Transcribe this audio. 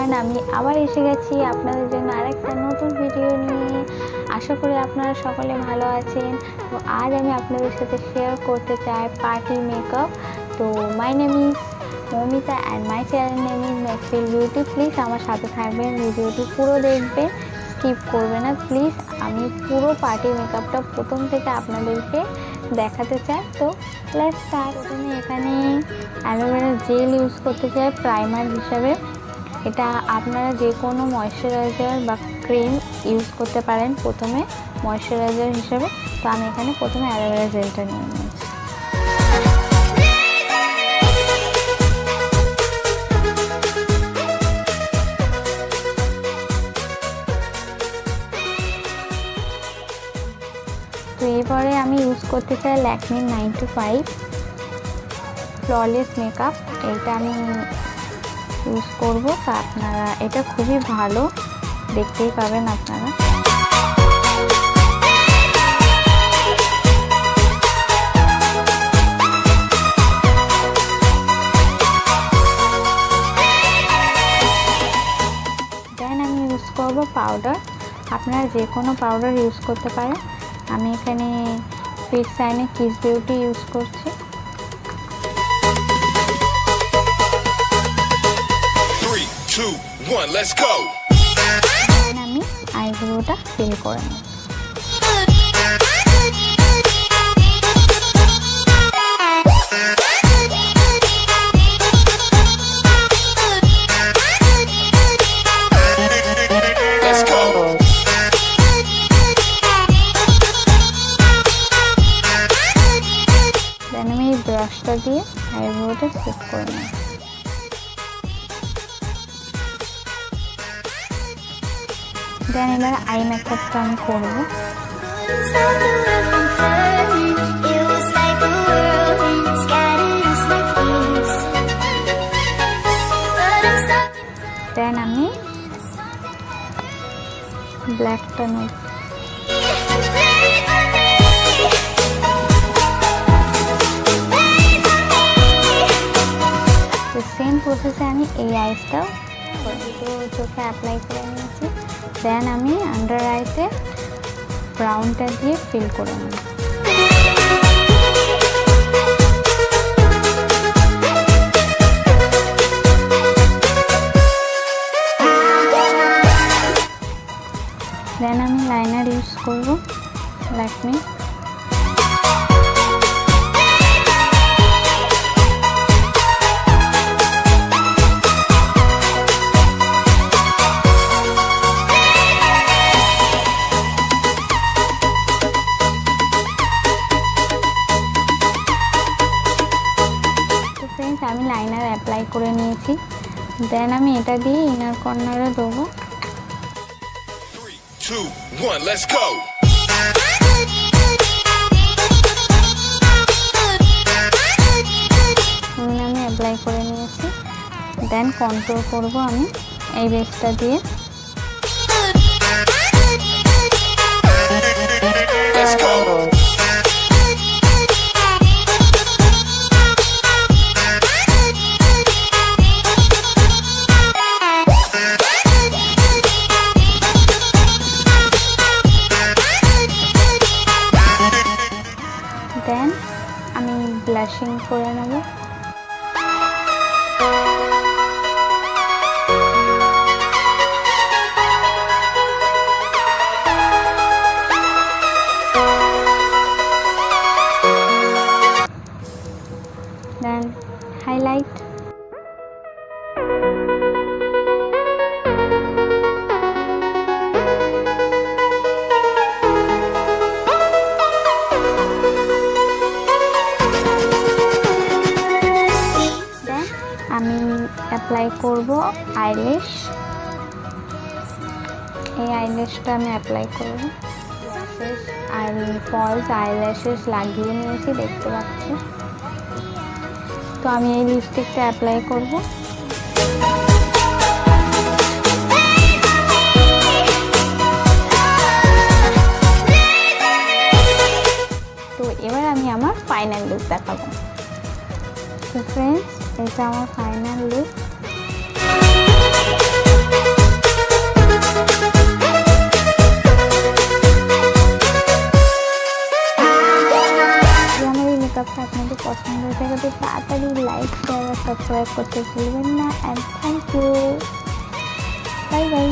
Everyone, আমি আবার এসে গেছি আপনাদের জন্য আরেকটা নতুন ভিডিও নিয়ে। আশা করি আপনারা সকলে ভালো আছেন। তো আজ আমি আপনাদের সাথে শেয়ার করতে চাই পার্টি মেকআপ। তো my name is Mamita and my channel name is Maxil beauty. Please আমার সাথে থাকবেন, ভিডিওটি পুরো দেখবেন, স্কিপ করবে না প্লিজ। আমি পুরো পার্টি মেকআপটা প্রথম থেকে আপনাদেরকে দেখাতে চাই। তো লেটস স্টার্ট। প্রথমে এখানে অ্যালোভেরা জেল ইউজ করতে চাই প্রাইমার হিসাবে। এটা আপনারা যে কোনো ময়শ্চারাইজার বা ক্রিম ইউজ করতে পারেন প্রথমে ময়শ্চারাইজার হিসাবে। তো আমি এখানে প্রথমে অ্যালোভেরা জেলটা নিয়ে নিয়েছি। তো এরপরে আমি ইউজ করতে চাই ল্যাকমির 925 ফ্ললেস মেকআপ। এটা আমি ইউজ করবো। তা আপনারা এটা খুবই ভালো, দেখতেই পাবেন আপনারা। দেন আমি ইউজ করবো পাউডার। আপনারা যে কোনো পাউডার ইউজ করতে পারেন। আমি এখানে ফিট সাইনে কিস বিউটি ইউজ করছি। আমি আইব্রোটা ফিল করে নেব। দেন আমি এই ব্রাশটা দিয়ে আইব্রোটা সেট করে নেব। দেন এবার আই মেকআপটা আমি করবো। দেন আমি ব্ল্যাকটা নেব। তো সেম প্রসেসে আমি এই আইসটাও চোখে অ্যাপ্লাই করে নিয়েছি। দেন আমি আন্ডার আইতে ব্রাউনটা দিয়ে ফিল করে নেব। দেন আমি লাইনার ইউজ করব ল্যাকমি। আমি লাইনার অ্যাপ্লাই করে নিয়েছি। দেন আমি এটা দিয়ে ইনার কর্নারে দেবো। আমি অ্যাপ্লাই করে নিয়েছি। দেন কন্ট্রোল করব আমি এই বেসটা দিয়ে। দেন আমি ব্লাশিং করে নেব। দেন হাইলাইট। আমি অ্যাপ্লাই করব আইল্যাশ। এই আইল্যাশটা আমি অ্যাপ্লাই করব। আর ফলস আইল্যাশেস লাগিয়ে নিয়েছি, দেখতে পাচ্ছি। তো আমি এই লিপস্টিকটা অ্যাপ্লাই করব। তো এবার আমি আমার ফাইনাল লুক দেখাবো। তো ফ্রেন্ডস, এটা আমার ফাইনাল লুক। মেকআপটা আপনাদের পছন্দ হয়ে থাকে তো তাড়াতাড়ি লাইক শেয়ার আর সাবস্ক্রাইব করতে ভুলবেন না। And thank you, bye by.